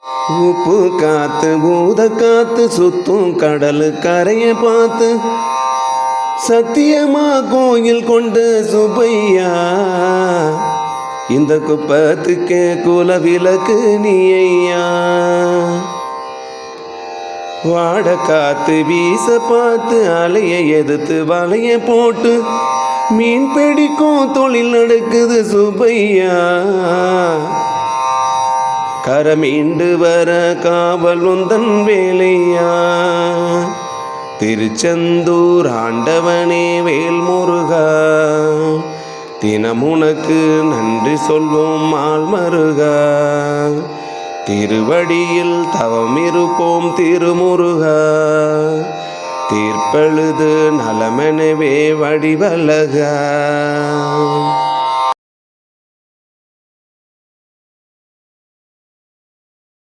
உப்பு காத்து பூத காத்து சுத்தும் கடலு கரையை பார்த்து சத்தியமா கோயில் கொண்டு சுப்பையா இந்த குப்பத்துக்கு குல விளக்கு நீ ஐயா. வாட காத்து வீச பார்த்து அலைய எதிர்த்து வலைய போட்டு மீன் பிடிக்கும் தொழில் நடக்குது சுப்பையா. கரமீண்டு வர காவல் உந்தன் வேலையா. திருச்செந்தூர் ஆண்டவனே வேல் முருகா, தினமுனக்கு நன்றி சொல்வோம் ஆள் மருகா. திருவடியில் தவம் இருப்போம் திருமுருகா, தீர்ப்பெழுது நலமெனவே வடிவலகா.